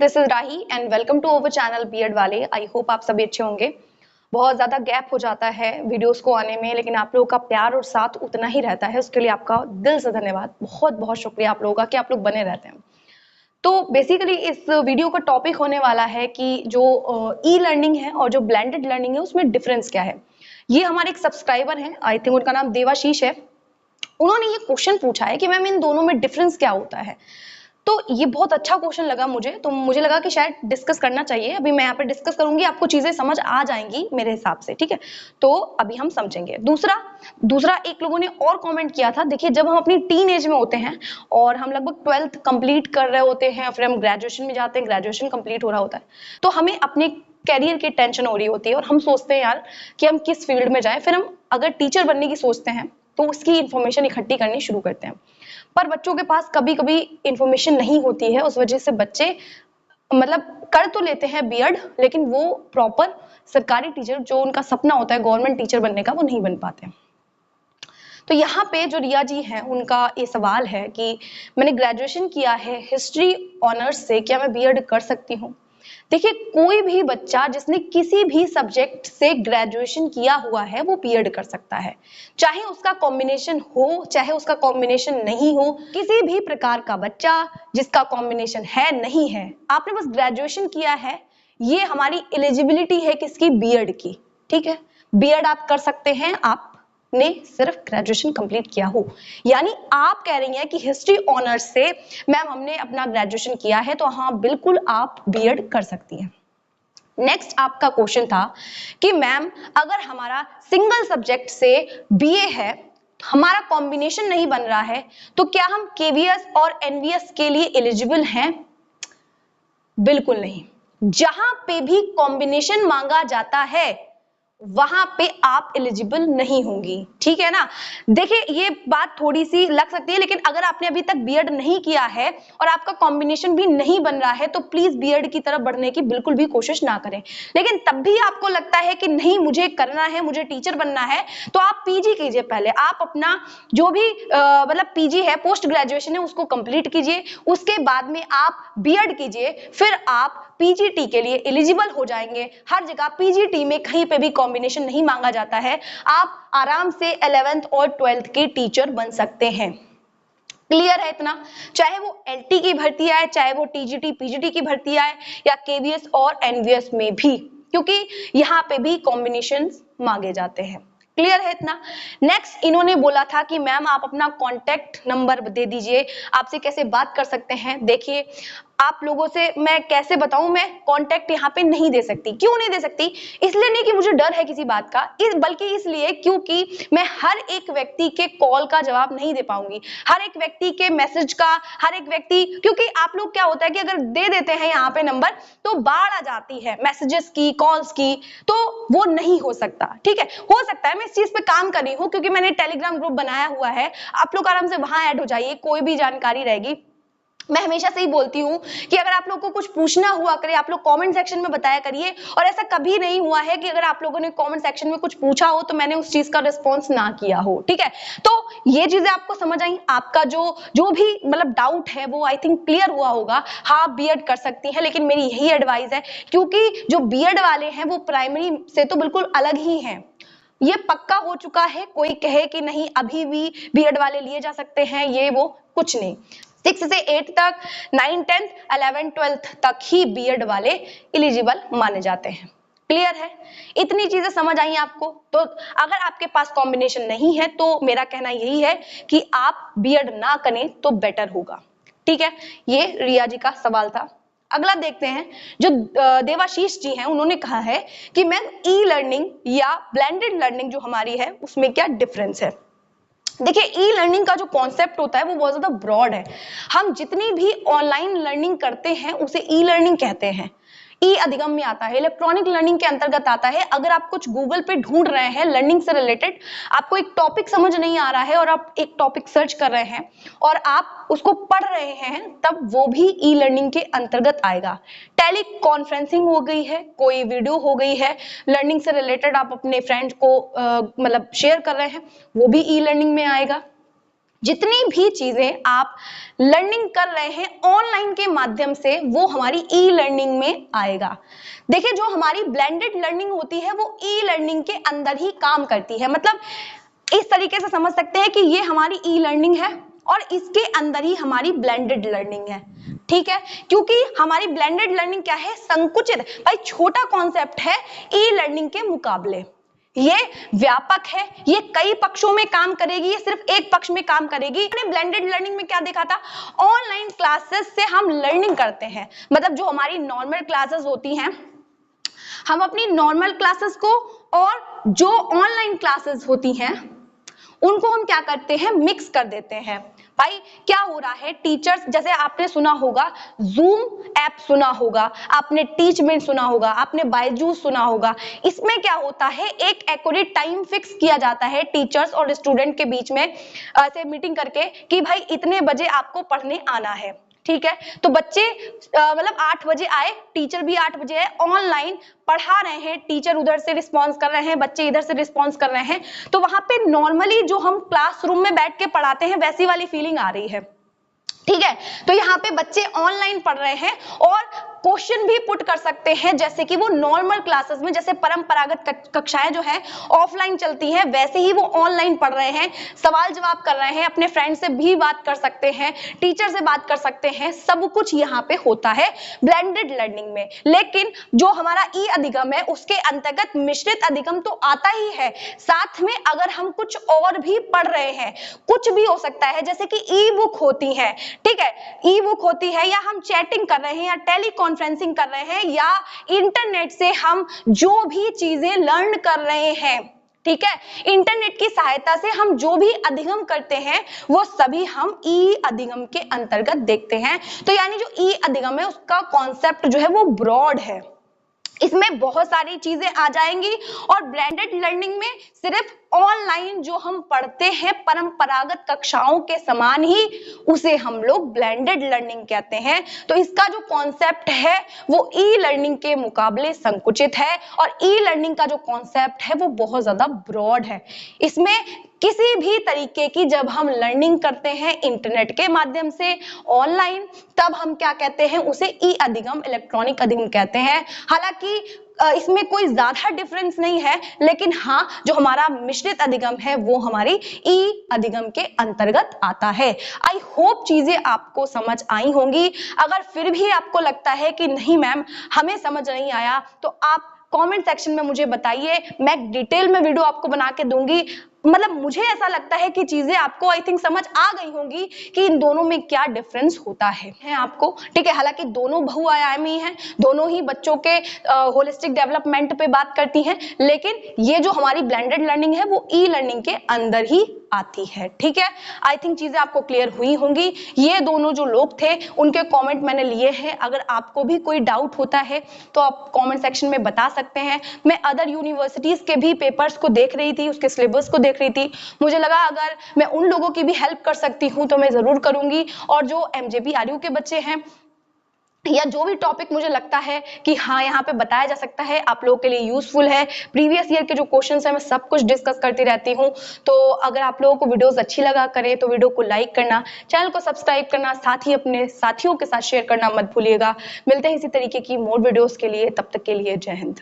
This is Rahi and welcome to our channel BEd वाले। I hope आप सभी अच्छे होंगे। बहुत ज़्यादा गैप हो जाता है वीडियोस को आने में, लेकिन आप लोगों का प्यार और साथ उतना ही रहता है। उसके लिए आपका दिल से धन्यवाद, बहुत बहुत शुक्रिया आप लोगों का कि आप लोग बने रहते हैं। तो बेसिकली इस वीडियो का टॉपिक होने वाला है कि जो ई लर्निंग है और जो ब्लेंडेड लर्निंग है उसमें डिफरेंस क्या है। ये हमारे एक सब्सक्राइबर हैं, आई थिंक उनका नाम देवाशीष है। उन्होंने ये क्वेश्चन पूछा है कि मैम इन दोनों में डिफरेंस क्या होता है। तो ये बहुत अच्छा क्वेश्चन लगा मुझे, तो मुझे लगा कि शायद डिस्कस करना चाहिए। अभी मैं यहाँ पे डिस्कस करूंगी, आपको चीजें समझ आ जाएंगी मेरे हिसाब से, ठीक है। तो अभी हम समझेंगे। दूसरा एक लोगों ने और कमेंट किया था। देखिए, जब हम अपनी टीन एज में होते हैं और हम लगभग 12th कंप्लीट कर रहे होते हैं, फिर हम ग्रेजुएशन में जाते हैं, ग्रेजुएशन कंप्लीट हो रहा होता है, तो हमें अपने कैरियर की टेंशन हो रही होती है और हम सोचते हैं यार कि हम किस फील्ड में जाएं। फिर हम अगर टीचर बनने की सोचते हैं तो उसकी इंफॉर्मेशन इकट्ठी करनी शुरू करते हैं, पर बच्चों के पास कभी कभी इंफॉर्मेशन नहीं होती है। उस वजह से बच्चे मतलब कर तो लेते हैं बीएड, लेकिन वो प्रॉपर सरकारी टीचर जो उनका सपना होता है गवर्नमेंट टीचर बनने का, वो नहीं बन पाते। तो यहाँ पे जो रिया जी हैं, उनका ये सवाल है कि मैंने ग्रेजुएशन किया है हिस्ट्री ऑनर्स से, क्या मैं बीएड कर सकती हूँ। देखिए, कोई भी बच्चा जिसने किसी भी सब्जेक्ट से ग्रेजुएशन किया हुआ है वो बीएड कर सकता है, चाहे उसका कॉम्बिनेशन हो चाहे उसका कॉम्बिनेशन नहीं हो। किसी भी प्रकार का बच्चा जिसका कॉम्बिनेशन है नहीं है, आपने बस ग्रेजुएशन किया है, ये हमारी एलिजिबिलिटी है किसकी, बीएड की, ठीक है। बीएड आप कर सकते हैं, आप ने सिर्फ ग्रेजुएशन कंप्लीट किया हो। यानी आप कह रही हैं कि हिस्ट्री ऑनर्स से मैम हमने अपना ग्रेजुएशन किया है, तो हाँ बिल्कुल आप बीएड कर सकती हैं। नेक्स्ट आपका क्वेश्चन था कि मैम अगर हमारा सिंगल सब्जेक्ट से बीए है, हमारा कॉम्बिनेशन नहीं बन रहा है, तो क्या हम केवीएस और एनवीएस के लिए एलिजिबल हैं। बिल्कुल नहीं। जहां पे भी कॉम्बिनेशन मांगा जाता है वहां पे आप एलिजिबल नहीं होंगी, ठीक है ना। देखिए, ये बात थोड़ी सी लग सकती है, लेकिन अगर आपने अभी तक बीएड नहीं किया है और आपका कॉम्बिनेशन भी नहीं बन रहा है, तो प्लीज बीएड की तरफ बढ़ने की बिल्कुल भी कोशिश ना करें। लेकिन तब भी आपको लगता है कि नहीं मुझे करना है, मुझे टीचर बनना है, तो आप पीजी कीजिए। पहले आप अपना जो भी मतलब पीजी है, पोस्ट ग्रेजुएशन है, उसको कंप्लीट कीजिए। उसके बाद में आप बीएड कीजिए, फिर आप पीजीटी के लिए एलिजिबल हो जाएंगे। हर जगह पीजीटी में कहीं पे भी कॉम्बिनेशन नहीं मांगा जाता है, आप आराम से 11th और 12th के टीचर बन सकते हैं। क्लियर है इतना। चाहे वो एलटी की भर्ती आए, चाहे वो टीजीटी पीजीटी की भर्ती आए, या केवीएस और एनवीएस में भी, क्योंकि यहाँ पे भी कॉम्बिनेशन मांगे जाते हैं। क्लियर है इतना। नेक्स्ट इन्होंने बोला था कि मैम आप अपना कॉन्टेक्ट नंबर दे दीजिए, आपसे कैसे बात कर सकते हैं। देखिए, आप लोगों से मैं कैसे बताऊं, मैं कांटेक्ट यहाँ पे नहीं दे सकती। क्यों नहीं दे सकती? इसलिए नहीं कि मुझे डर है किसी बात का, बल्कि इसलिए क्योंकि मैं हर एक व्यक्ति के कॉल का जवाब नहीं दे पाऊंगी, हर एक व्यक्ति के मैसेज का, हर एक व्यक्ति, क्योंकि आप लोग क्या होता है कि अगर दे देते हैं यहाँ पे नंबर तो बाढ़ आ जाती है मैसेजेस की, कॉल्स की, तो वो नहीं हो सकता, ठीक है। हो सकता है मैं इस चीज पे काम कर रही हूँ, क्योंकि मैंने टेलीग्राम ग्रुप बनाया हुआ है, आप लोग आराम से वहां ऐड हो जाइए, कोई भी जानकारी रहेगी। मैं हमेशा से ही बोलती हूँ कि अगर आप लोगों को कुछ पूछना हुआ करे, आप लोग कमेंट सेक्शन में बताया करिए। और ऐसा कभी नहीं हुआ है कि अगर आप लोगों ने कमेंट सेक्शन में कुछ पूछा हो तो मैंने उस चीज का रिस्पॉन्स ना किया हो, ठीक है। तो ये चीजें आपको समझ आई। आपका जो भी मतलब डाउट है वो आई थिंक क्लियर हुआ होगा। हाँ, बीएड कर सकती है, लेकिन मेरी यही एडवाइस है, क्योंकि जो बीएड वाले हैं वो प्राइमरी से तो बिल्कुल अलग ही हैं। ये पक्का हो चुका है, कोई कहे कि नहीं अभी भी बीएड वाले लिए जा सकते हैं, ये वो कुछ नहीं। 6 से 8 तक, 9, 10, 11, 12 तक ही बीएड वाले एलिजिबल माने जाते हैं। क्लियर है? इतनी चीजें समझ आई आपको? तो अगर आपके पास कॉम्बिनेशन नहीं है तो मेरा कहना यही है कि आप बीएड ना करें तो बेटर होगा, ठीक है। ये रिया जी का सवाल था। अगला देखते हैं, जो देवाशीष जी हैं, उन्होंने कहा है कि मैम ई लर्निंग या ब्लेंडेड लर्निंग जो हमारी है उसमें क्या डिफरेंस है। देखिए, ई लर्निंग का जो कॉन्सेप्ट होता है वो बहुत ज्यादा ब्रॉड है। हम जितनी भी ऑनलाइन लर्निंग करते हैं उसे ई लर्निंग कहते हैं। ई अधिगम में आता है, इलेक्ट्रॉनिक लर्निंग के अंतर्गत आता है। अगर आप कुछ गूगल पे ढूंढ रहे हैं लर्निंग से रिलेटेड, आपको एक टॉपिक समझ नहीं आ रहा है और आप एक टॉपिक सर्च कर रहे हैं और आप उसको पढ़ रहे हैं, तब वो भी ई लर्निंग के अंतर्गत आएगा। टेली कॉन्फ्रेंसिंग हो गई है, कोई वीडियो हो गई है लर्निंग से रिलेटेड, आप अपने फ्रेंड को मतलब शेयर कर रहे हैं, वो भी ई लर्निंग में आएगा। जितनी भी चीजें आप लर्निंग कर रहे हैं ऑनलाइन के माध्यम से, वो हमारी ई लर्निंग में आएगा। देखिए, जो हमारी ब्लेंडेड लर्निंग होती है वो ई लर्निंग के अंदर ही काम करती है। मतलब इस तरीके से समझ सकते हैं कि ये हमारी ई लर्निंग है और इसके अंदर ही हमारी ब्लेंडेड लर्निंग है। ठीक है, क्योंकि हमारी ब्लेंडेड लर्निंग क्या है, संकुचित, भाई छोटा कॉन्सेप्ट है ई लर्निंग के मुकाबले। ये व्यापक है, ये कई पक्षों में काम करेगी, ये सिर्फ एक पक्ष में काम करेगी। हमने ब्लेंडेड लर्निंग में क्या देखा था, ऑनलाइन क्लासेस से हम लर्निंग करते हैं। मतलब जो हमारी नॉर्मल क्लासेस होती हैं, हम अपनी नॉर्मल क्लासेस को और जो ऑनलाइन क्लासेस होती हैं उनको हम क्या करते हैं, मिक्स कर देते हैं। भाई क्या हो रहा है, टीचर्स, जैसे आपने सुना होगा जूम ऐप सुना होगा, आपने टीचमेंट सुना होगा, आपने बायजूस सुना होगा। इसमें क्या होता है, एक एक्यूरेट टाइम फिक्स किया जाता है टीचर्स और स्टूडेंट के बीच में ऐसे मीटिंग करके कि भाई इतने बजे आपको पढ़ने आना है। ठीक है, तो बच्चे मतलब 8 बजे आए, टीचर भी 8 बजे आए, ऑनलाइन पढ़ा रहे हैं, टीचर उधर से रिस्पॉन्स कर रहे हैं, बच्चे इधर से रिस्पॉन्स कर रहे हैं। तो वहां पे नॉर्मली जो हम क्लासरूम में बैठ के पढ़ाते हैं वैसी वाली फीलिंग आ रही है। ठीक है, तो यहाँ पे बच्चे ऑनलाइन पढ़ रहे हैं और क्वेश्चन भी पुट कर सकते हैं, जैसे कि वो नॉर्मल क्लासेस में, जैसे परंपरागत कक्षाएं जो है ऑफलाइन चलती हैं, वैसे ही वो ऑनलाइन पढ़ रहे हैं, सवाल जवाब कर रहे हैं, अपने फ्रेंड से भी बात कर सकते हैं, टीचर से बात कर सकते हैं, सब कुछ यहाँ पे होता है ब्लेंडेड लर्निंग में। लेकिन जो हमारा ई अधिगम है उसके अंतर्गत मिश्रित अधिगम तो आता ही है, साथ में अगर हम कुछ और भी पढ़ रहे हैं, कुछ भी हो सकता है, जैसे कि ई बुक होती है। ठीक है, ई बुक होती है, या हम चैटिंग कर रहे हैं, या टेलीकॉन्फ्रेंसिंग कर रहे हैं, या इंटरनेट से हम जो भी चीजें लर्न कर रहे हैं, ठीक है, इंटरनेट की सहायता से हम जो भी अधिगम करते हैं वो सभी हम ई अधिगम के अंतर्गत देखते हैं। तो यानी जो ई अधिगम है उसका कॉन्सेप्ट जो है वो ब्रॉड है, इसमें बहुत सारी चीजें आ जाएंगी। और ब्लेंडेड लर्निंग में सिर्फ ऑनलाइन जो हम पढ़ते हैं परंपरागत कक्षाओं के समान ही, उसे हम लोग ब्लेंडेड लर्निंग कहते हैं। तो इसका जो कॉन्सेप्ट है वो ई लर्निंग के मुकाबले संकुचित है, और ई लर्निंग का जो कॉन्सेप्ट है वो बहुत ज्यादा ब्रॉड है। इसमें किसी भी तरीके की जब हम लर्निंग करते हैं इंटरनेट के माध्यम से ऑनलाइन, तब हम क्या कहते हैं, उसे ई अधिगम, इलेक्ट्रॉनिक अधिगम कहते हैं। हालांकि इसमें कोई ज्यादा डिफरेंस नहीं है, लेकिन हाँ, जो हमारा मिश्रित अधिगम है वो हमारी ई अधिगम के अंतर्गत आता है। आई होप चीजें आपको समझ आई होंगी। अगर फिर भी आपको लगता है कि नहीं मैम हमें समझ नहीं आया, तो आप कमेंट सेक्शन में मुझे बताइए, मैं डिटेल में वीडियो आपको बना के दूंगी। मतलब मुझे ऐसा लगता है कि चीजें आपको आई थिंक समझ आ गई होंगी कि इन दोनों में क्या डिफरेंस होता है आपको। ठीक है, हालांकि दोनों बहुआयामी हैं, दोनों ही बच्चों के होलिस्टिक डेवलपमेंट पे बात करती हैं, लेकिन ये जो हमारी ब्लेंडेड लर्निंग है वो ई लर्निंग के अंदर ही आती है। ठीक है, आई थिंक चीजें आपको क्लियर हुई होंगी। ये दोनों जो लोग थे उनके कमेंट मैंने लिए हैं, अगर आपको भी कोई डाउट होता है तो आप कमेंट सेक्शन में बता सकते हैं। मैं अदर यूनिवर्सिटीज के भी पेपर्स को देख रही थी, उसके सिलेबस को देख रही थी, मुझे लगा अगर मैं उन लोगों की भी हेल्प कर सकती हूँ तो मैं जरूर करूंगी। और जो एमजेपी आरयू के बच्चे हैं, या जो भी टॉपिक मुझे लगता है कि हाँ यहाँ पे बताया जा सकता है, आप लोगों के लिए यूजफुल है, प्रीवियस ईयर के जो क्वेश्चंस है मैं सब कुछ डिस्कस करती रहती हूँ। तो अगर आप लोगों को वीडियोस अच्छी लगा करें तो वीडियो को लाइक करना, चैनल को सब्सक्राइब करना, साथ ही अपने साथियों के साथ शेयर करना मत भूलिएगा। मिलते हैं इसी तरीके की मोर वीडियोस के लिए, तब तक के लिए जय हिंद।